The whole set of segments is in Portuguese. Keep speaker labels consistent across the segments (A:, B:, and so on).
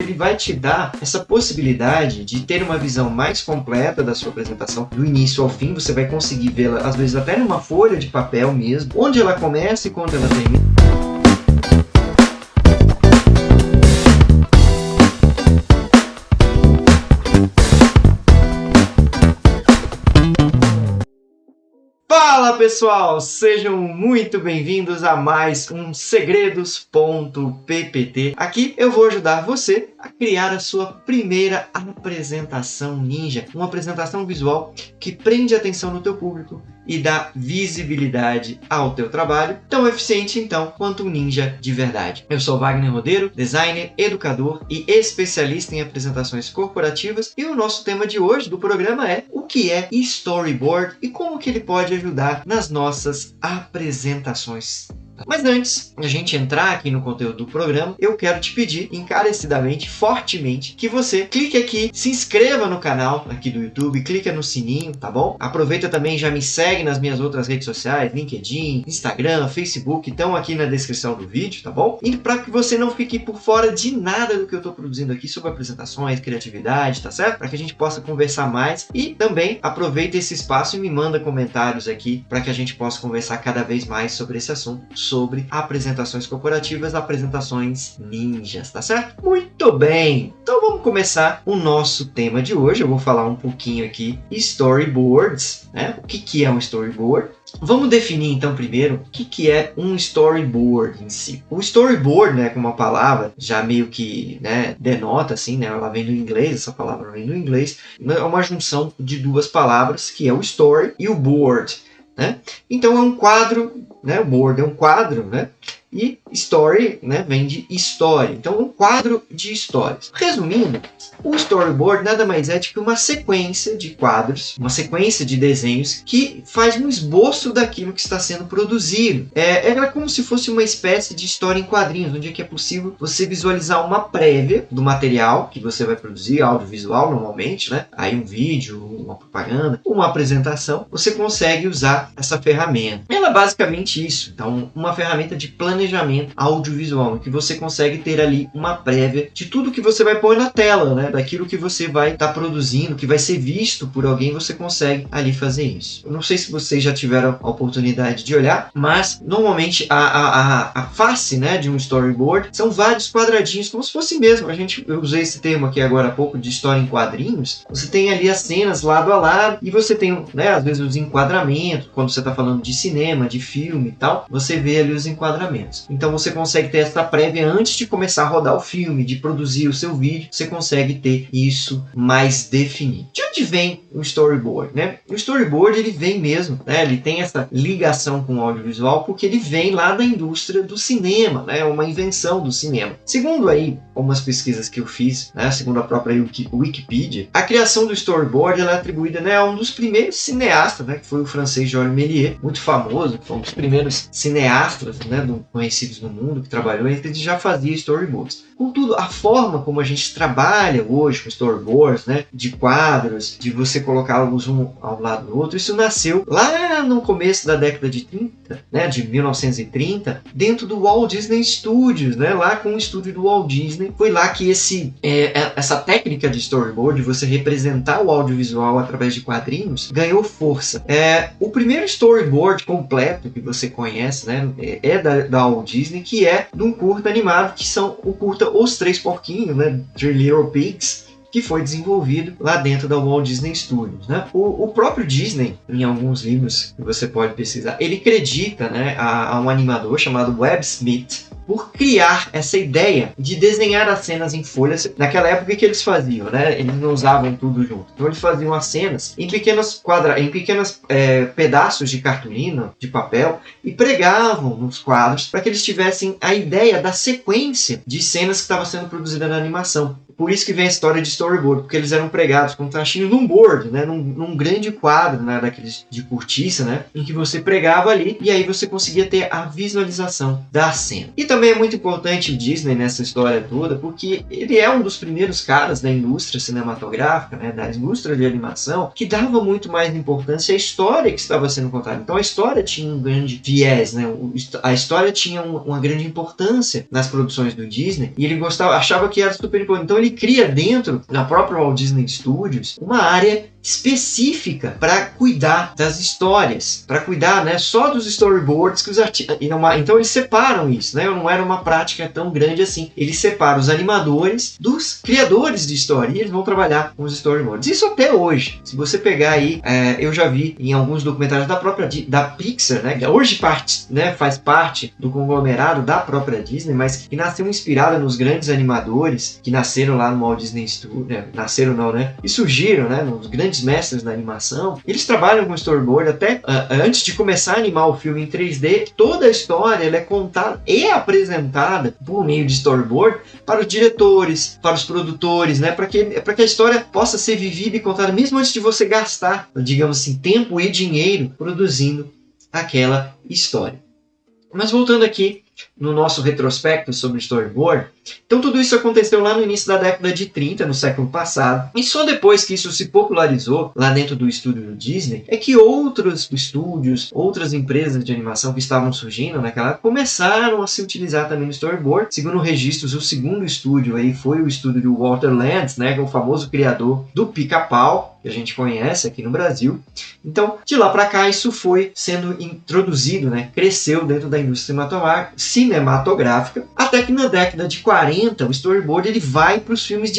A: Ele vai te dar essa possibilidade de ter uma visão mais completa da sua apresentação, do início ao fim. Você vai conseguir vê-la, às vezes até numa folha de papel mesmo, onde ela começa e quando ela termina. Fala pessoal, sejam muito bem-vindos a mais um Segredos.ppt. Aqui eu vou ajudar você a criar a sua primeira apresentação ninja, uma apresentação visual que prende a atenção do teu público e dá visibilidade ao teu trabalho, tão eficiente então quanto um ninja de verdade. Eu sou Wagner Rodeiro, designer, educador e especialista em apresentações corporativas, e o nosso tema de hoje do programa é o que é storyboard e como que ele pode ajudar nas nossas apresentações. Mas antes de a gente entrar aqui no conteúdo do programa, eu quero te pedir encarecidamente, fortemente, que você clique aqui, se inscreva no canal aqui do YouTube, clica no sininho, tá bom? Aproveita também, já me segue nas minhas outras redes sociais, LinkedIn, Instagram, Facebook, estão aqui na descrição do vídeo, tá bom? E para que você não fique por fora de nada do que eu estou produzindo aqui sobre apresentações, criatividade, tá certo? Para que a gente possa conversar mais, e também aproveita esse espaço e me manda comentários aqui para que a gente possa conversar cada vez mais sobre esse assunto, sobre apresentações corporativas, apresentações ninjas, tá certo? Muito bem! Então vamos começar o nosso tema de hoje. Eu vou falar um pouquinho aqui storyboards, né? O que é um storyboard? Vamos definir então primeiro o que é um storyboard em si. O storyboard, né, como a palavra já meio que, né, denota assim, né, ela vem do inglês, essa palavra vem do inglês, é uma junção de duas palavras que é o story e o board, né? Então é um quadro, né? O board é um quadro, né? E story, né, vem de história. Então, um quadro de histórias. Resumindo, o storyboard nada mais é do que uma sequência de quadros, uma sequência de desenhos que faz um esboço daquilo que está sendo produzido. É como se fosse uma espécie de história em quadrinhos, onde é que é possível você visualizar uma prévia do material que você vai produzir, audiovisual normalmente, né? Aí um vídeo, uma propaganda, uma apresentação, você consegue usar essa ferramenta. Ela é basicamente isso. Então, uma ferramenta de planejamento audiovisual, em que você consegue ter ali uma prévia de tudo que você vai pôr na tela, né? Daquilo que você vai estar produzindo, que vai ser visto por alguém, você consegue ali fazer isso. Eu não sei se vocês já tiveram a oportunidade de olhar, mas normalmente a face, né, de um storyboard são vários quadradinhos, como se fosse mesmo. Eu usei esse termo aqui agora há pouco de história em quadrinhos. Você tem ali as cenas lado a lado e você tem, né, às vezes os enquadramentos, quando você está falando de cinema, de filme e tal, você vê ali os enquadramentos. Então você consegue ter essa prévia antes de começar a rodar o filme, de produzir o seu vídeo, você consegue ter isso mais definido. De onde vem o storyboard, né? O storyboard ele vem mesmo, né? Ele tem essa ligação com o audiovisual porque ele vem lá da indústria do cinema, né? Uma invenção do cinema. Segundo aí algumas pesquisas que eu fiz, né? Segundo a própria Wikipedia, a criação do storyboard ela é atribuída, né, a um dos primeiros cineastas, né? Que foi o francês Georges Méliès, muito famoso, foi um dos primeiros cineastas, né, conhecidos no mundo, que trabalhou, ele já fazia storyboards. Contudo, a forma como a gente trabalha hoje com storyboards, né, de quadros, de você colocá-los um ao lado do outro, isso nasceu lá no começo da década de 30, né, de 1930, dentro do Walt Disney Studios, né, lá com o estúdio do Walt Disney. Foi lá que essa técnica de storyboard, de você representar o audiovisual através de quadrinhos, ganhou força. O primeiro storyboard completo que você conhece, né, é da Walt Disney, que é de um curta animado, que são o curta Os Três Porquinhos, né, Three Little Pigs, que foi desenvolvido lá dentro da Walt Disney Studios, né? O próprio Disney, em alguns livros que você pode pesquisar, ele acredita, né, a um animador chamado Webb Smith por criar essa ideia de desenhar as cenas em folhas. Naquela época, o que eles faziam, né? Eles não usavam tudo junto. Então, eles faziam as cenas em pequenos pedaços de cartolina, de papel, e pregavam nos quadros para que eles tivessem a ideia da sequência de cenas que estava sendo produzida na animação. por isso que vem a história de storyboard, porque eles eram pregados com trachinho num board, né, num grande quadro, né, daqueles de cortiça, né, em que você pregava ali e aí você conseguia ter a visualização da cena. E também é muito importante o Disney nessa história toda, porque ele é um dos primeiros caras da indústria cinematográfica, né, da indústria de animação, que dava muito mais importância à história que estava sendo contada. Então a história tinha um grande viés, né, a história tinha uma grande importância nas produções do Disney, e ele achava que era super importante. Então ele cria dentro da própria Walt Disney Studios uma área específica para cuidar das histórias, para cuidar, né, só dos storyboards que os artistas. Então eles separam isso, né? Não era uma prática tão grande assim. Eles separam os animadores dos criadores de história e eles vão trabalhar com os storyboards. Isso até hoje. Se você pegar aí, eu já vi em alguns documentários da própria da Pixar, né? Que hoje faz parte do conglomerado da própria Disney, mas que nasceu inspirada nos grandes animadores que nasceram lá no Walt Disney Studios, nasceram não, né? E surgiram, né? Nos grandes mestres da animação. Eles trabalham com storyboard até antes de começar a animar o filme em 3D. Toda a história ela é contada e apresentada por meio de storyboard para os diretores, para os produtores, né? Para que a história possa ser vivida e contada mesmo antes de você gastar, digamos assim, tempo e dinheiro produzindo aquela história. Mas voltando aqui no nosso retrospecto sobre storyboard, então tudo isso aconteceu lá no início da década de 30, no século passado, e só depois que isso se popularizou lá dentro do estúdio do Disney, é que outros estúdios, outras empresas de animação que estavam surgindo naquela época, começaram a se utilizar também no storyboard. Segundo registros, o segundo estúdio aí foi o estúdio do Walter Lantz, né, que é o famoso criador do Pica-Pau, que a gente conhece aqui no Brasil. Então, de lá para cá, isso foi sendo introduzido, né, cresceu dentro da indústria cinematográfica, até que na década de 40, o storyboard ele vai para os filmes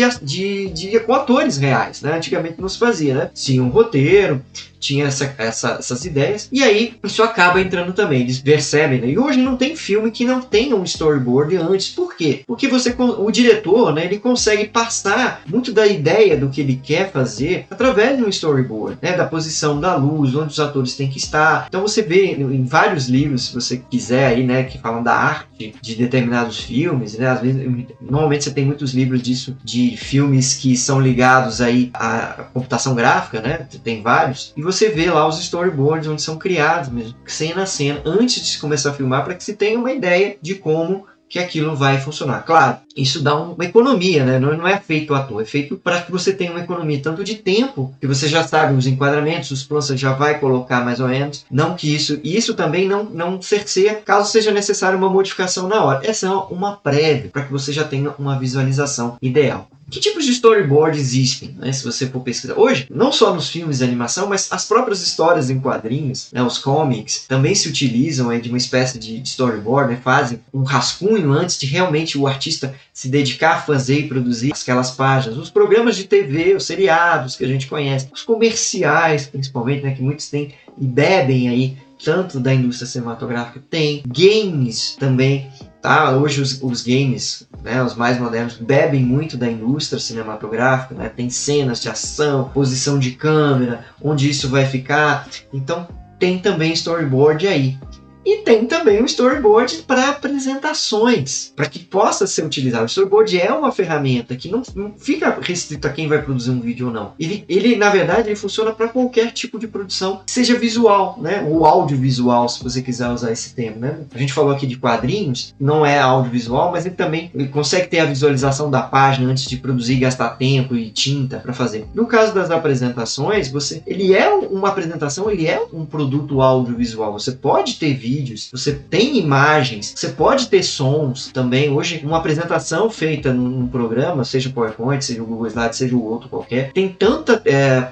A: com atores reais, né? Antigamente não se fazia, né? Tinha um roteiro, tinha essas ideias, e aí isso acaba entrando também, eles percebem, né? E hoje não tem filme que não tenha um storyboard antes. Por quê? Porque o diretor, né, ele consegue passar muito da ideia do que ele quer fazer através de um storyboard, né? Da posição da luz, onde os atores têm que estar. Então você vê em vários livros, se você quiser aí, né, que falam da arte de determinados filmes, né? Às vezes, normalmente você tem muitos livros disso, de filmes que são ligados aí à computação gráfica, né? Tem vários, e você vê lá os storyboards onde são criados mesmo, cena a cena, antes de se começar a filmar, para que se tenha uma ideia de como que aquilo vai funcionar. Claro, isso dá uma economia, né? Não é feito à toa, é feito para que você tenha uma economia tanto de tempo, que você já sabe os enquadramentos, os planos você já vai colocar mais ou menos, não que isso também não cerceia, caso seja necessária uma modificação na hora. Essa é uma prévia, para que você já tenha uma visualização ideal. Que tipos de storyboard existem, né? Se você for pesquisar hoje, não só nos filmes de animação, mas as próprias histórias em quadrinhos, né? Os comics também se utilizam aí de uma espécie de storyboard, né? Fazem um rascunho antes de realmente o artista se dedicar a fazer e produzir aquelas páginas. Os programas de TV, os seriados que a gente conhece, os comerciais principalmente, né? Que muitos têm e bebem aí tanto da indústria cinematográfica, tem games também. Tá? Hoje os games, né, os mais modernos, bebem muito da indústria cinematográfica, né? Tem cenas de ação, posição de câmera, onde isso vai ficar. Então tem também storyboard aí. E tem também um storyboard para apresentações, para que possa ser utilizado. O storyboard é uma ferramenta que não fica restrito a quem vai produzir um vídeo ou não. Ele na verdade, ele funciona para qualquer tipo de produção, seja visual, né? Ou audiovisual, se você quiser usar esse termo, né? A gente falou aqui de quadrinhos, não é audiovisual, mas ele consegue ter a visualização da página antes de produzir e gastar tempo e tinta para fazer. No caso das apresentações, ele é uma apresentação, ele é um produto audiovisual. Você pode ter vídeos, você tem imagens, você pode ter sons também. Hoje, uma apresentação feita num programa, seja o PowerPoint, seja o Google Slides, seja o outro qualquer, tem tanta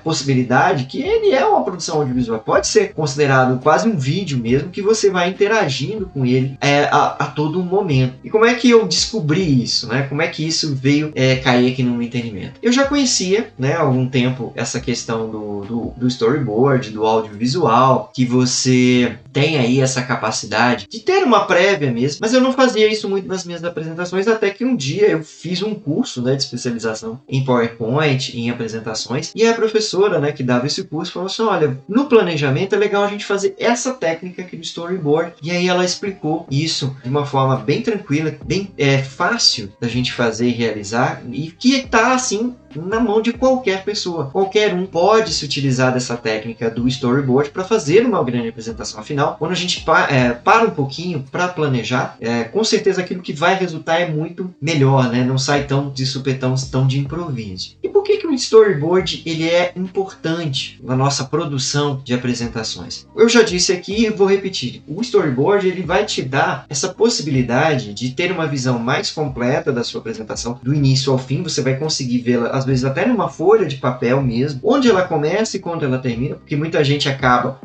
A: possibilidade que ele é uma produção audiovisual. Pode ser considerado quase um vídeo mesmo, que você vai interagindo com ele a todo momento. E como é que eu descobri isso, né? Como é que isso veio cair aqui no meu entendimento? Eu já conhecia, né, há algum tempo essa questão do storyboard, do audiovisual, que você tem aí essa capacidade de ter uma prévia mesmo, mas eu não fazia isso muito nas minhas apresentações, até que um dia eu fiz um curso, né, de especialização em PowerPoint, em apresentações, e a professora, né, que dava esse curso falou assim, olha, no planejamento é legal a gente fazer essa técnica aqui do storyboard, e aí ela explicou isso de uma forma bem tranquila, bem fácil da gente fazer e realizar, e que está assim na mão de qualquer pessoa. Qualquer um pode se utilizar dessa técnica do storyboard para fazer uma grande apresentação. Afinal, quando a gente para um pouquinho para planejar, com certeza aquilo que vai resultar é muito melhor, né? Não sai tão de supetão, tão de improviso. E por que o storyboard ele é importante na nossa produção de apresentações? Eu já disse aqui e vou repetir. O storyboard ele vai te dar essa possibilidade de ter uma visão mais completa da sua apresentação, do início ao fim. Você vai conseguir vê-la às vezes até numa folha de papel mesmo, onde ela começa e quando ela termina, porque muita gente acaba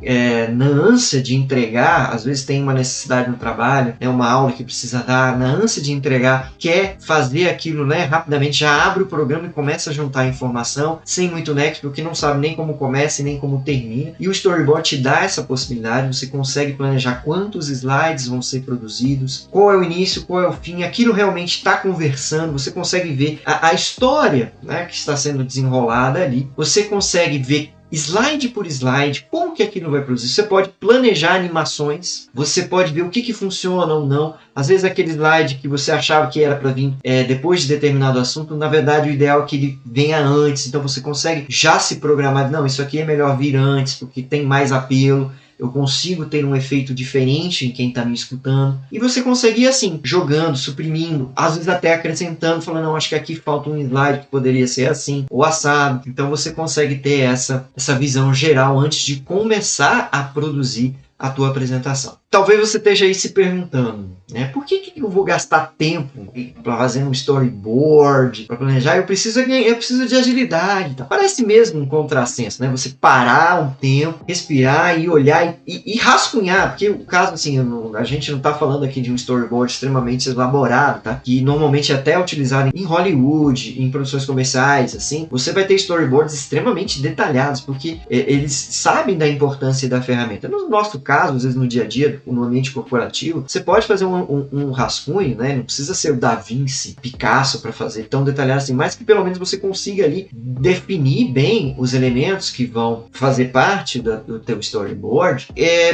A: na ânsia de entregar, às vezes tem uma necessidade no trabalho, né, uma aula que precisa dar, na ânsia de entregar, quer fazer aquilo, né, rapidamente, já abre o programa e começa a juntar informação, sem muito nexo, porque não sabe nem como começa e nem como termina, e o storyboard te dá essa possibilidade, você consegue planejar quantos slides vão ser produzidos, qual é o início, qual é o fim, aquilo realmente está conversando, você consegue ver a história, né, que está sendo desenrolada ali, você consegue ver slide por slide, como que aquilo vai produzir. Você pode planejar animações, você pode ver o que funciona ou não. Às vezes aquele slide que você achava que era para vir depois de determinado assunto, na verdade o ideal é que ele venha antes, então você consegue já se programar, não, isso aqui é melhor vir antes, porque tem mais apelo. Eu consigo ter um efeito diferente em quem está me escutando. E você consegue ir assim, jogando, suprimindo, às vezes até acrescentando, falando, não, acho que aqui falta um slide que poderia ser assim, ou assado. Então você consegue ter essa visão geral antes de começar a produzir a tua apresentação. Talvez você esteja aí se perguntando, né? Por que eu vou gastar tempo para fazer um storyboard, para planejar? Eu preciso de agilidade. Tá? Parece mesmo um contrassenso, né? Você parar um tempo, respirar e olhar e rascunhar, porque o caso, assim, a gente não está falando aqui de um storyboard extremamente elaborado, tá? Que normalmente é até utilizado em Hollywood, em produções comerciais, assim. Você vai ter storyboards extremamente detalhados, porque eles sabem da importância da ferramenta. No nosso caso, às vezes no dia a dia, no ambiente corporativo, você pode fazer um rascunho, né? Não precisa ser o Da Vinci, Picasso para fazer tão detalhado assim, mas que pelo menos você consiga ali definir bem os elementos que vão fazer parte do teu storyboard.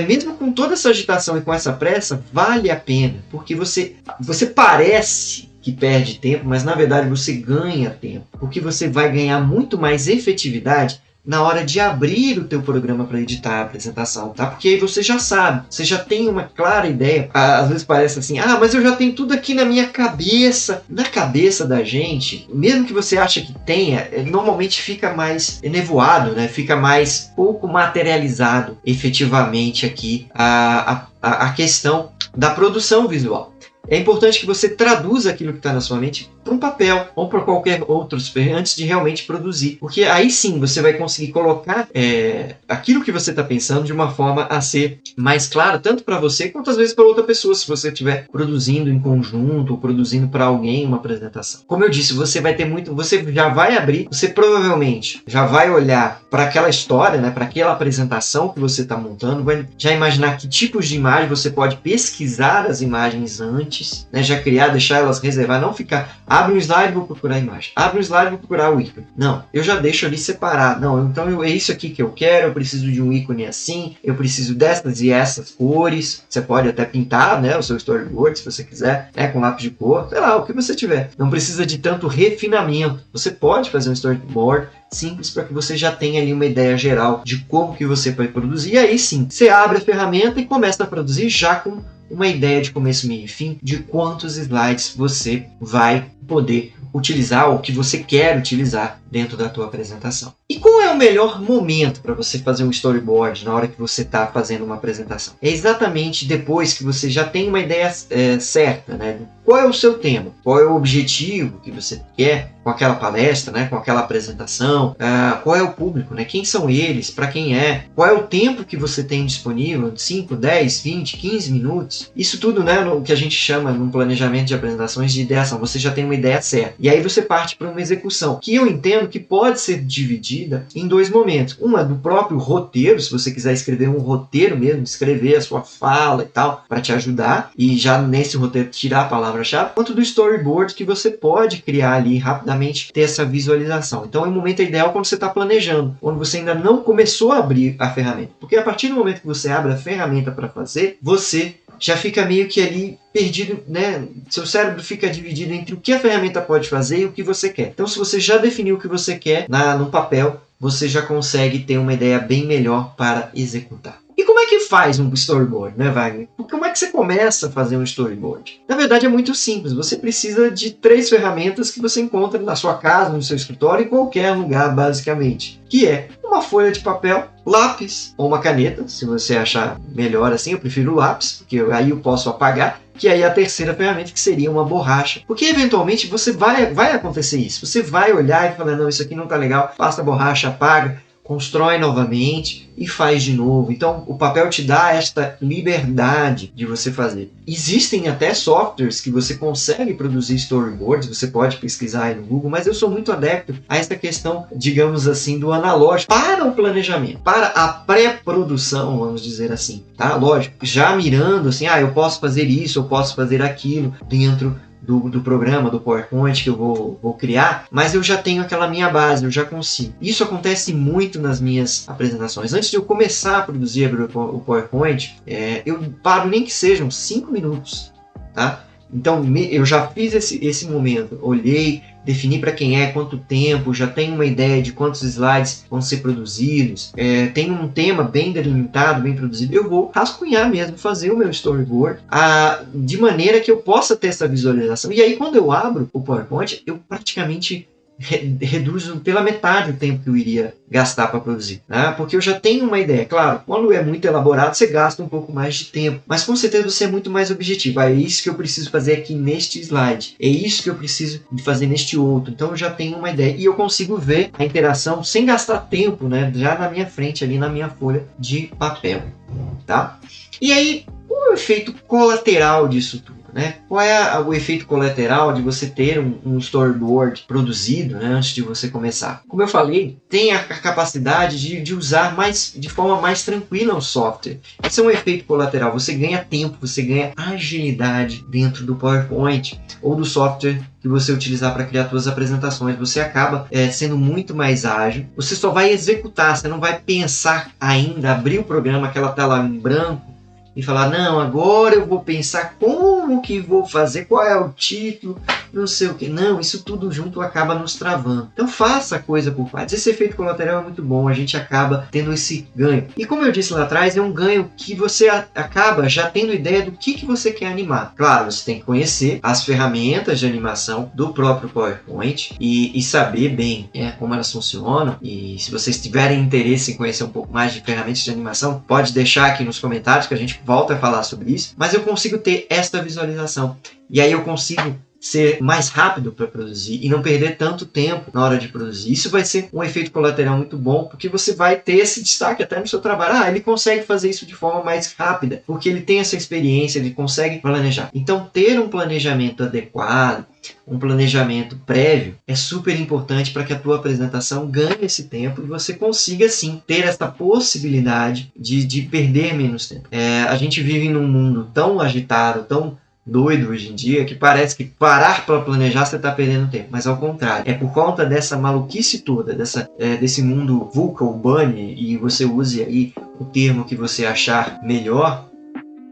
A: Mesmo com toda essa agitação e com essa pressa, vale a pena, porque você parece que perde tempo, mas na verdade você ganha tempo, porque você vai ganhar muito mais efetividade na hora de abrir o teu programa para editar a apresentação, tá? Porque aí você já sabe, você já tem uma clara ideia. Às vezes parece assim, mas eu já tenho tudo aqui na minha cabeça. Na cabeça da gente, mesmo que você ache que tenha, normalmente fica mais nevoado, né? Fica mais pouco materializado efetivamente aqui a questão da produção visual. É importante que você traduza aquilo que está na sua mente para um papel ou para qualquer outro antes de realmente produzir. Porque aí sim você vai conseguir colocar aquilo que você está pensando de uma forma a ser mais clara, tanto para você quanto às vezes para outra pessoa, se você estiver produzindo em conjunto ou produzindo para alguém uma apresentação. Como eu disse, você já vai abrir, você provavelmente já vai olhar para aquela história, né, para aquela apresentação que você está montando, vai já imaginar que tipos de imagem você pode pesquisar as imagens antes, né, já criar, deixar elas reservar, não ficar, abre um slide, vou procurar a imagem, abre um slide, vou procurar o ícone. Não, eu já deixo ali separado. Não, então é isso aqui que eu quero, eu preciso de um ícone assim, eu preciso dessas e essas cores. Você pode até pintar, né, o seu storyboard, se você quiser, né, com lápis de cor, sei lá, o que você tiver. Não precisa de tanto refinamento. Você pode fazer um storyboard simples para que você já tenha ali uma ideia geral de como que você vai produzir. E aí sim, você abre a ferramenta e começa a produzir já com uma ideia de começo, meio e fim de quantos slides você vai poder utilizar ou que você quer utilizar dentro da tua apresentação. E qual é o melhor momento para você fazer um storyboard na hora que você está fazendo uma apresentação? É exatamente depois que você já tem uma ideia certa, né? qual é o seu tema, qual é o objetivo que você quer com aquela palestra, né, com aquela apresentação, qual é o público, né, quem são eles, para quem é, qual é o tempo que você tem disponível, 5, 10, 20, 15 minutos. Isso tudo, né, no que a gente chama no planejamento de apresentações de ideação. Você já tem uma ideia certa. E aí você parte para uma execução, que eu entendo que pode ser dividida em dois momentos. Uma do próprio roteiro, se você quiser escrever um roteiro mesmo, escrever a sua fala e tal, para te ajudar, e já nesse roteiro tirar a palavra-chave, quanto do storyboard, que você pode criar ali rapidamente, ter essa visualização. Então, o momento ideal quando você está planejando, quando você ainda não começou a abrir a ferramenta. Porque a partir do momento que você abre a ferramenta para fazer, você já fica meio que ali perdido, né? Seu cérebro fica dividido entre o que a ferramenta pode fazer e o que você quer. Então, se você já definiu o que você quer no papel, você já consegue ter uma ideia bem melhor para executar. E como é que faz um storyboard, né, Wagner? Como é que você começa a fazer um storyboard? Na verdade, é muito simples. Você precisa de 3 ferramentas que você encontra na sua casa, no seu escritório, em qualquer lugar, basicamente. Que é uma folha de papel, lápis ou uma caneta, se você achar melhor assim. Eu prefiro o lápis, porque aí eu posso apagar. Que aí é a terceira ferramenta, que seria uma borracha. Porque eventualmente você vai acontecer isso. Você vai olhar e falar, não, isso aqui não tá legal, passa a borracha, apaga, constrói novamente e faz de novo. Então, o papel te dá esta liberdade de você fazer. Existem até softwares que você consegue produzir storyboards, você pode pesquisar aí no Google, mas eu sou muito adepto a essa questão, digamos assim, do analógico para o planejamento, para a pré-produção, vamos dizer assim, tá? Lógico, já mirando assim, eu posso fazer isso, eu posso fazer aquilo dentro do programa, do PowerPoint que eu vou criar, mas eu já tenho aquela minha base, eu já consigo. Isso acontece muito nas minhas apresentações. Antes de eu começar a produzir o PowerPoint, eu paro nem que sejam 5 minutos, tá? Então, eu já fiz esse momento, olhei, defini para quem é, quanto tempo, já tenho uma ideia de quantos slides vão ser produzidos, tenho um tema bem delimitado, bem produzido, eu vou rascunhar mesmo, fazer o meu storyboard, de maneira que eu possa ter essa visualização. E aí, quando eu abro o PowerPoint, eu praticamente reduzo pela metade o tempo que eu iria gastar para produzir, né? Porque eu já tenho uma ideia. Claro, quando é muito elaborado, você gasta um pouco mais de tempo, mas com certeza você é muito mais objetivo. É isso que eu preciso fazer aqui neste slide, é isso que eu preciso de fazer neste outro. Então eu já tenho uma ideia e eu consigo ver a interação sem gastar tempo, né? Já na minha frente, ali na minha folha de papel, tá? E aí, qual é o efeito colateral disso tudo? Né? Qual é o efeito colateral de você ter um storyboard produzido, né, antes de você começar? Como eu falei, tem a capacidade de usar de forma mais tranquila o software. Esse é um efeito colateral. Você ganha tempo, você ganha agilidade dentro do PowerPoint ou do software que você utilizar para criar suas apresentações. Você acaba sendo muito mais ágil. Você só vai executar, você não vai pensar ainda, abrir o programa, aquela tela em branco, e falar, não, agora eu vou pensar como que vou fazer, qual é o título, não sei o que. Não, isso tudo junto acaba nos travando. Então faça a coisa por partes. Esse efeito colateral é muito bom, a gente acaba tendo esse ganho. E como eu disse lá atrás, é um ganho que você acaba já tendo ideia do que você quer animar. Claro, você tem que conhecer as ferramentas de animação do próprio PowerPoint e saber bem como elas funcionam. E se vocês tiverem interesse em conhecer um pouco mais de ferramentas de animação, pode deixar aqui nos comentários que a gente volta a falar sobre isso, mas eu consigo ter esta visualização e aí eu consigo ser mais rápido para produzir e não perder tanto tempo na hora de produzir. Isso vai ser um efeito colateral muito bom, porque você vai ter esse destaque até no seu trabalho. Ele consegue fazer isso de forma mais rápida, porque ele tem essa experiência, ele consegue planejar. Então, ter um planejamento adequado, um planejamento prévio é super importante para que a tua apresentação ganhe esse tempo e você consiga sim ter essa possibilidade de perder menos tempo. A gente vive num mundo tão agitado, tão doido hoje em dia, que parece que parar para planejar você está perdendo tempo, mas ao contrário, é por conta dessa maluquice toda, desse mundo VUCA urbane, e você use aí o termo que você achar melhor,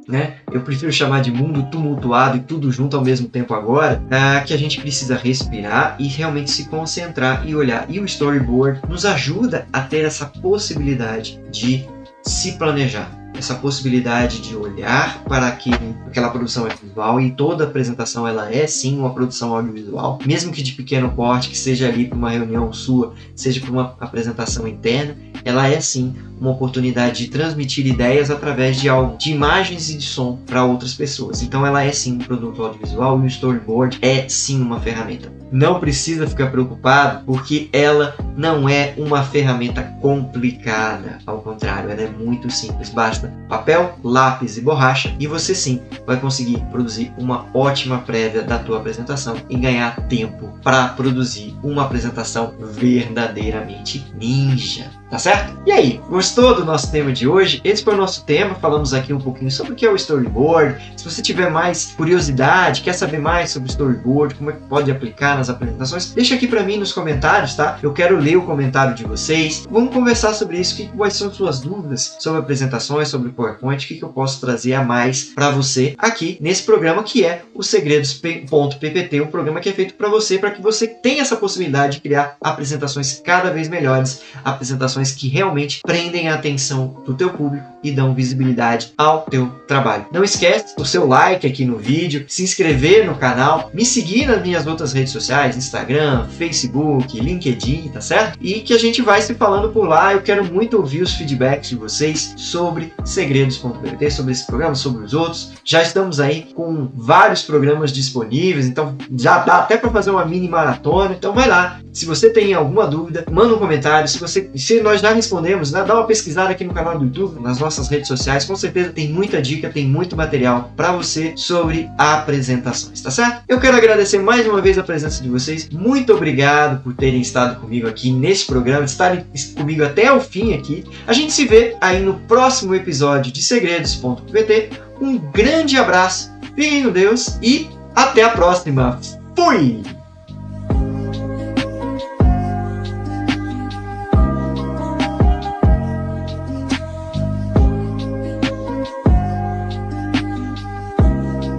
A: né? Eu prefiro chamar de mundo tumultuado e tudo junto ao mesmo tempo agora, que a gente precisa respirar e realmente se concentrar e olhar. E o storyboard nos ajuda a ter essa possibilidade de se planejar. essa possibilidade de olhar para aquela produção visual, e toda apresentação ela é sim uma produção audiovisual, mesmo que de pequeno porte, que seja ali para uma reunião sua, seja para uma apresentação interna, ela é sim uma oportunidade de transmitir ideias através de algo, de imagens e de som para outras pessoas. Então ela é sim um produto audiovisual, e o storyboard é sim uma ferramenta. Não precisa ficar preocupado, porque ela não é uma ferramenta complicada. Ao contrário, ela é muito simples. Basta papel, lápis e borracha, e você sim vai conseguir produzir uma ótima prévia da tua apresentação e ganhar tempo para produzir uma apresentação verdadeiramente ninja. Tá certo? E aí, gostou do nosso tema de hoje? Esse foi o nosso tema. Falamos aqui um pouquinho sobre o que é o storyboard. Se você tiver mais curiosidade, quer saber mais sobre o storyboard, como é que pode aplicar nas apresentações, deixa aqui para mim nos comentários, tá? Eu quero ler o comentário de vocês. Vamos conversar sobre isso. Quais são suas dúvidas sobre apresentações, sobre PowerPoint? O que eu posso trazer a mais para você aqui nesse programa, que é o Segredos.ppt, um programa que é feito para que você tenha essa possibilidade de criar apresentações cada vez melhores, apresentações que realmente prendem a atenção do teu público e dão visibilidade ao teu trabalho. Não esquece o seu like aqui no vídeo, se inscrever no canal, me seguir nas minhas outras redes sociais, Instagram, Facebook, LinkedIn, tá certo? E que a gente vai se falando por lá. Eu quero muito ouvir os feedbacks de vocês sobre Segredos.ppt, sobre esse programa, sobre os outros. Já estamos aí com vários programas disponíveis, então já dá até para fazer uma mini maratona. Então vai lá, se você tem alguma dúvida, manda um comentário. Se nós já respondemos, né? Dá uma pesquisada aqui no canal do YouTube, nas nossas redes sociais, com certeza tem muita dica, tem muito material para você sobre apresentações, tá certo? Eu quero agradecer mais uma vez a presença de vocês. Muito obrigado por terem estado comigo aqui nesse programa, de estarem comigo até o fim aqui. A gente se vê aí no próximo episódio de Segredos.ppt. Um grande abraço, fiquem com Deus e até a próxima. Fui!